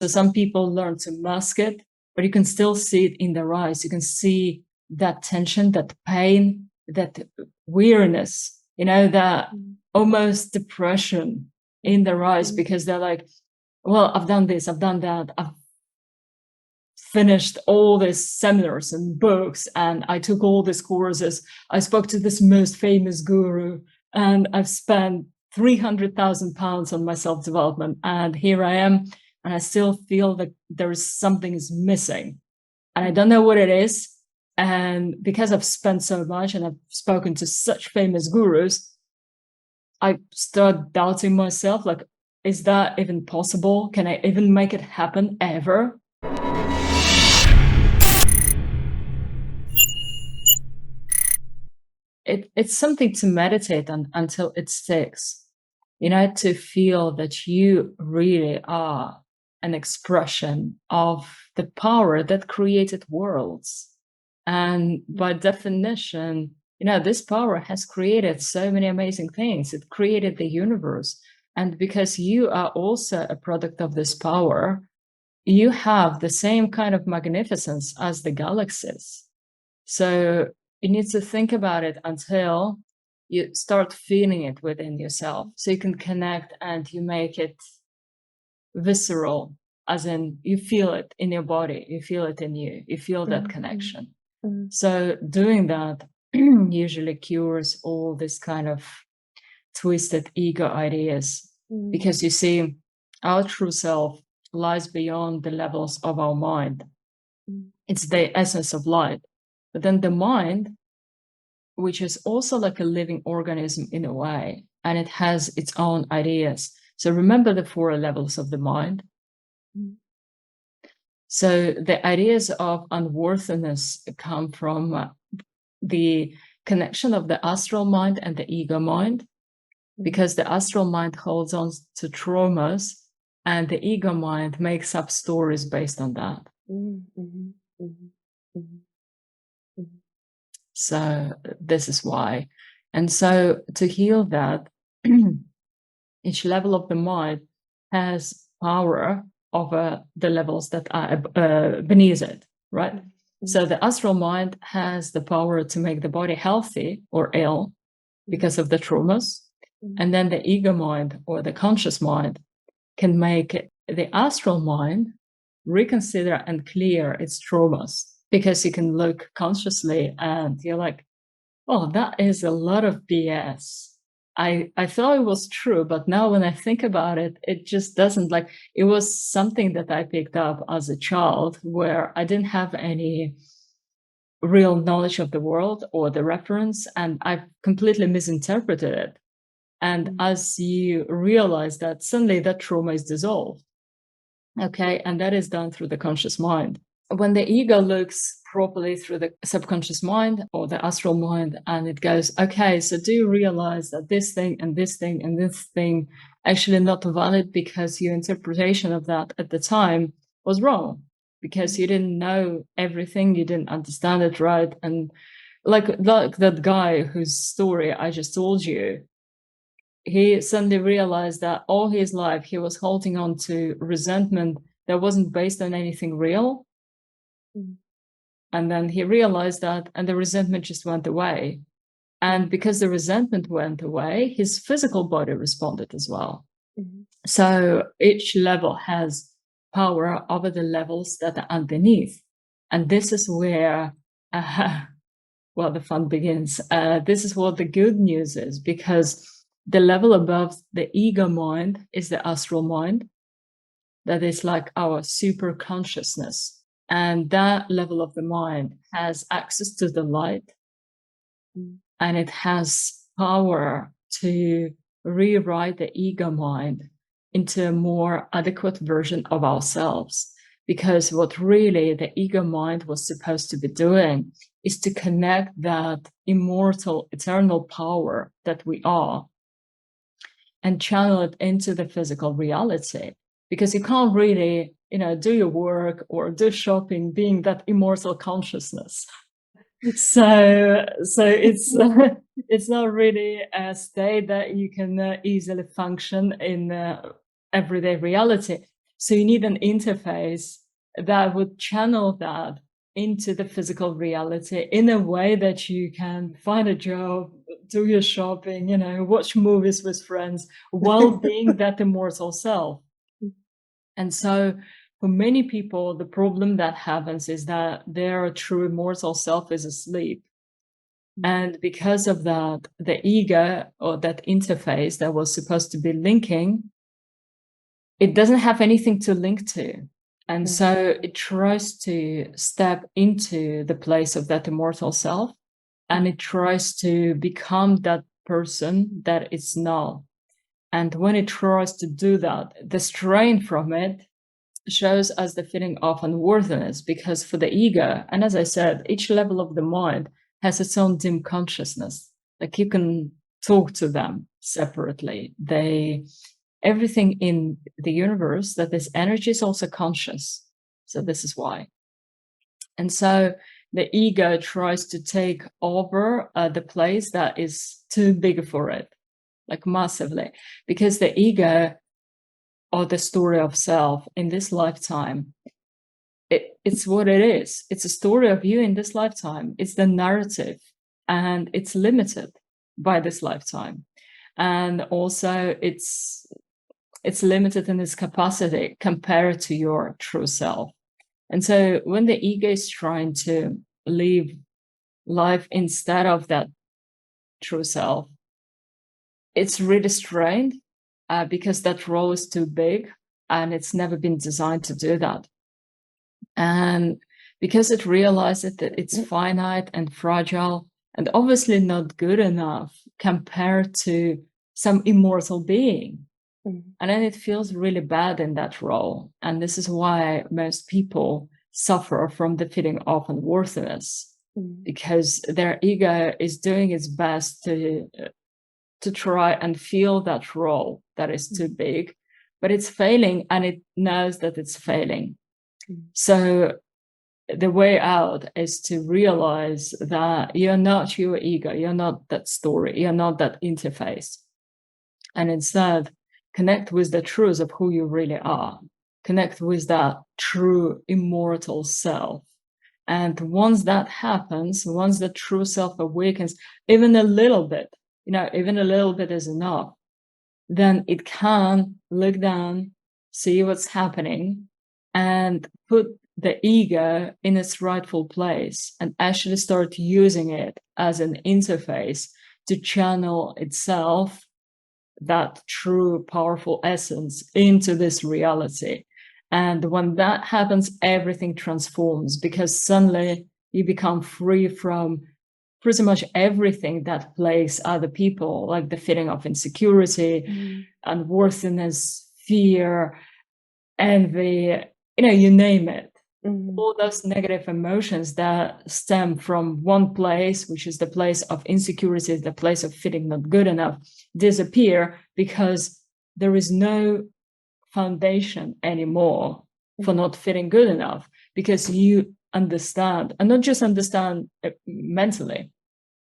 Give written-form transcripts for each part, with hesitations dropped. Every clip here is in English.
So some people learn to mask it, but you can still see it in their eyes. You can see that tension, that pain, that weariness, that almost depression in their eyes, because they're like, well, I've done this, I've done that, I've finished all these seminars and books, and I took all these courses, I spoke to this most famous guru, and I've spent £300,000 on my self-development, and here I am, and I still feel that something is missing, and I don't know what it is. And because I've spent so much and I've spoken to such famous gurus, I start doubting myself, like, is that even possible? Can I even make it happen ever? It's something to meditate on until it sticks, to feel that you really are an expression of the power that created worlds. And by definition, this power has created so many amazing things. It created the universe. And because you are also a product of this power, you have the same kind of magnificence as the galaxies. So you need to think about it until you start feeling it within yourself, so you can connect and you make it visceral, as in you feel it in your body, you feel it in you, you feel that connection. So doing that usually cures all this kind of twisted ego ideas, because you see, our true self lies beyond the levels of our mind. It's the essence of light. But then the mind, which is also like a living organism in a way, and it has its own ideas. So remember the 4 levels of the mind. So the ideas of unworthiness come from the connection of the astral mind and the ego mind, because the astral mind holds on to traumas and the ego mind makes up stories based on that. So this is why. And so to heal that, each level of the mind has power over the levels that are beneath it, right? So the astral mind has the power to make the body healthy or ill because of the traumas. And then the ego mind or the conscious mind can make the astral mind reconsider and clear its traumas, because you can look consciously and you're like, oh, that is a lot of BS. I thought it was true, but now when I think about it, it just doesn't. Like, it was something that I picked up as a child where I didn't have any real knowledge of the world or the reference, and I completely misinterpreted it. And as you realize that, suddenly that trauma is dissolved. Okay, and that is done through the conscious mind. When the ego looks properly through the subconscious mind or the astral mind, and it goes, okay, so do you realize that this thing and this thing and this thing actually not valid, because your interpretation of that at the time was wrong, because you didn't know everything, you didn't understand it right. And like that guy whose story I just told you, he suddenly realized that all his life he was holding on to resentment that wasn't based on anything real. And then he realized that, and the resentment just went away. And because the resentment went away, his physical body responded as well. So each level has power over the levels that are underneath. And this is where, well, the fun begins. This is what the good news is, because the level above the ego mind is the astral mind. That is like our super consciousness. And that level of the mind has access to the light, and it has power to rewrite the ego mind into a more adequate version of ourselves. Because what really the ego mind was supposed to be doing is to connect that immortal, eternal power that we are and channel it into the physical reality. Because you can't really, do your work or do shopping being that immortal consciousness. So it's it's not really a state that you can easily function in everyday reality. So you need an interface that would channel that into the physical reality in a way that you can find a job, do your shopping, watch movies with friends while being that immortal self. And so for many people, the problem that happens is that their true immortal self is asleep. And because of that, the ego, or that interface that was supposed to be linking, it doesn't have anything to link to. And so it tries to step into the place of that immortal self, and it tries to become that person that it's not. And when it tries to do that, the strain from it shows us the feeling of unworthiness, because for the ego, and as I said, each level of the mind has its own dim consciousness. Like, you can talk to them separately. Everything in the universe that is energy is also conscious. So this is why. And so the ego tries to take over the place that is too big for it, like massively, because the ego, or the story of self in this lifetime, it's what it is. It's a story of you in this lifetime. It's the narrative, and it's limited by this lifetime. And also it's limited in its capacity compared to your true self. And so when the ego is trying to live life instead of that true self, it's really strained, because that role is too big, and it's never been designed to do that. And because it realizes that it's finite and fragile, and obviously not good enough compared to some immortal being. And then it feels really bad in that role. And this is why most people suffer from the feeling of unworthiness, because their ego is doing its best to try and fill that role that is too big, but it's failing, and it knows that it's failing. So the way out is to realize that you're not your ego, you're not that story, you're not that interface. And instead, connect with the truth of who you really are. Connect with that true immortal self. And once that happens, once the true self awakens, even a little bit, even a little bit is enough, then it can look down, see what's happening, and put the ego in its rightful place, and actually start using it as an interface to channel itself, that true powerful essence, into this reality. And when that happens, everything transforms, because suddenly you become free from pretty much everything that plagues other people, like the feeling of insecurity, unworthiness, fear, envy, you name it. All those negative emotions that stem from one place, which is the place of insecurity, the place of feeling not good enough, disappear, because there is no foundation anymore for not feeling good enough, because you understand, and not just understand mentally,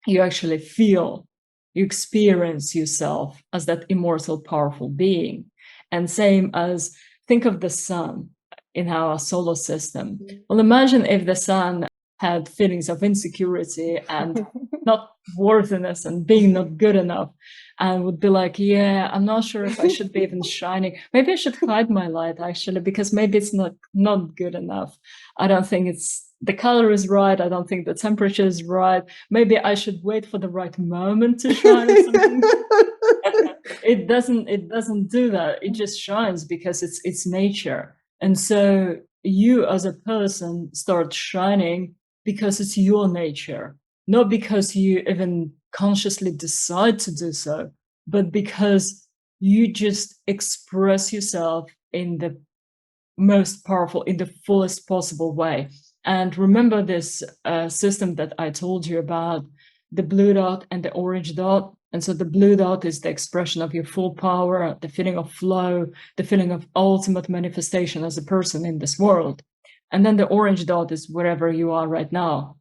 you actually feel, you experience yourself as that immortal, powerful being. And same as, think of the sun in our solar system. Well, imagine if the sun had feelings of insecurity and not worthiness and being not good enough, and would be like, yeah, I'm not sure if I should be even shining. Maybe I should hide my light, actually, because maybe it's not good enough. I don't think the color is right. I don't think the temperature is right. Maybe I should wait for the right moment to shine or something. It doesn't do that. It just shines because it's nature. And so you as a person start shining because it's your nature, not because you even consciously decide to do so, but because you just express yourself in the most powerful, in the fullest possible way. And remember this system that I told you about, the blue dot and the orange dot. And so the blue dot is the expression of your full power, the feeling of flow, the feeling of ultimate manifestation as a person in this world. And then the orange dot is wherever you are right now.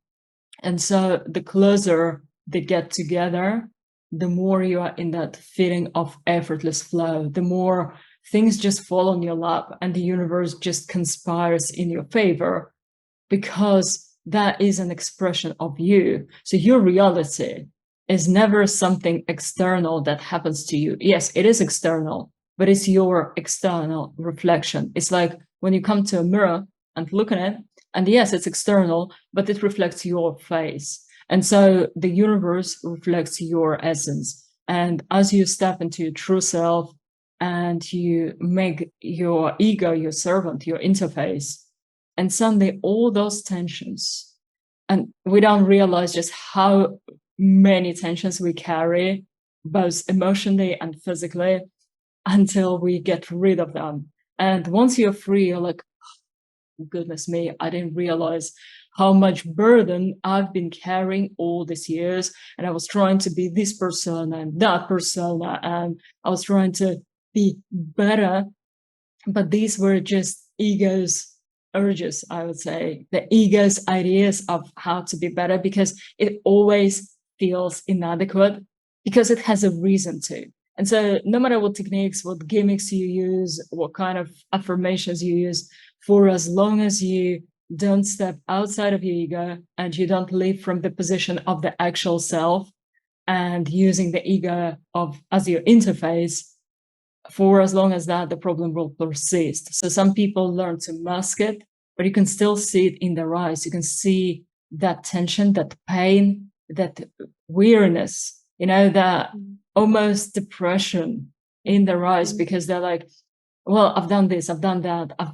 And so the closer they get together, the more you are in that feeling of effortless flow, the more things just fall on your lap and the universe just conspires in your favor, because that is an expression of you. So your reality is never something external that happens to you. Yes, it is external, but it's your external reflection. It's like when you come to a mirror and look at it, and yes, it's external, but it reflects your face. And so the universe reflects your essence. And as you step into your true self and you make your ego your servant, your interface, and suddenly all those tensions, and we don't realize just how many tensions we carry, both emotionally and physically, until we get rid of them. And once you're free, you're like, goodness me, I didn't realize how much burden I've been carrying all these years. And I was trying to be this persona and that persona, and I was trying to be better. But these were just ego's urges, I would say, the ego's ideas of how to be better, because it always feels inadequate, because it has a reason to. And so no matter what techniques, what gimmicks you use, what kind of affirmations you use, for as long as you don't step outside of your ego and you don't live from the position of the actual self and using the ego as your interface, for as long as that, the problem will persist. So some people learn to mask it, but you can still see it in their eyes. You can see that tension, that pain, that weariness, that almost depression in their eyes, because they're like, well, I've done this, I've done that, I've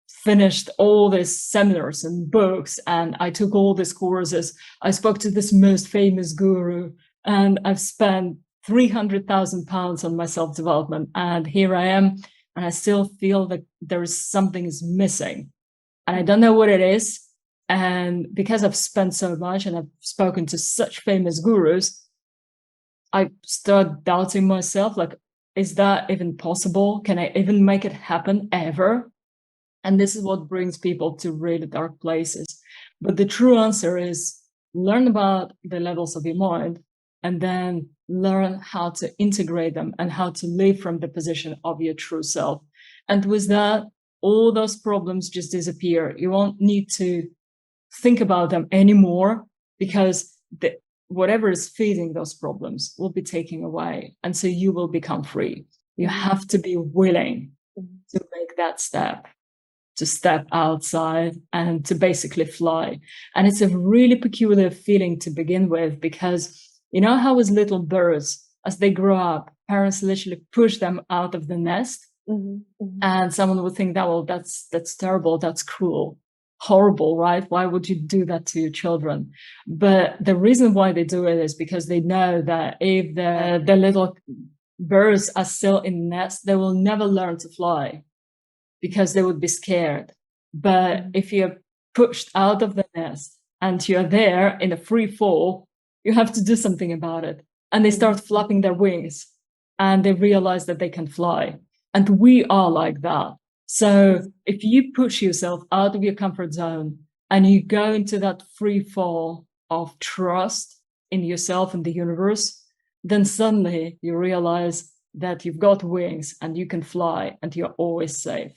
finished all these seminars and books, and I took all these courses, I spoke to this most famous guru, and I've spent £300,000 on my self-development, and here I am, and I still feel that something is missing, and I don't know what it is. And because I've spent so much and I've spoken to such famous gurus, I start doubting myself, like, is that even possible? Can I even make it happen ever? And this is what brings people to really dark places. But the true answer is learn about the levels of your mind, and then learn how to integrate them and how to live from the position of your true self. And with that, all those problems just disappear. You won't need to think about them anymore, because whatever is feeding those problems will be taken away. And so you will become free. You have to be willing to make that step, to step outside and to basically fly. And it's a really peculiar feeling to begin with, because you know how as little birds, as they grow up, parents literally push them out of the nest. And someone would think that, well, that's terrible, that's cruel, horrible, right? Why would you do that to your children? But the reason why they do it is because they know that if the little birds are still in the nest, they will never learn to fly, because they would be scared. But if you're pushed out of the nest and you're there in a free fall, you have to do something about it. And they start flapping their wings and they realize that they can fly. And we are like that. So if you push yourself out of your comfort zone and you go into that free fall of trust in yourself and the universe, then suddenly you realize that you've got wings and you can fly and you're always safe.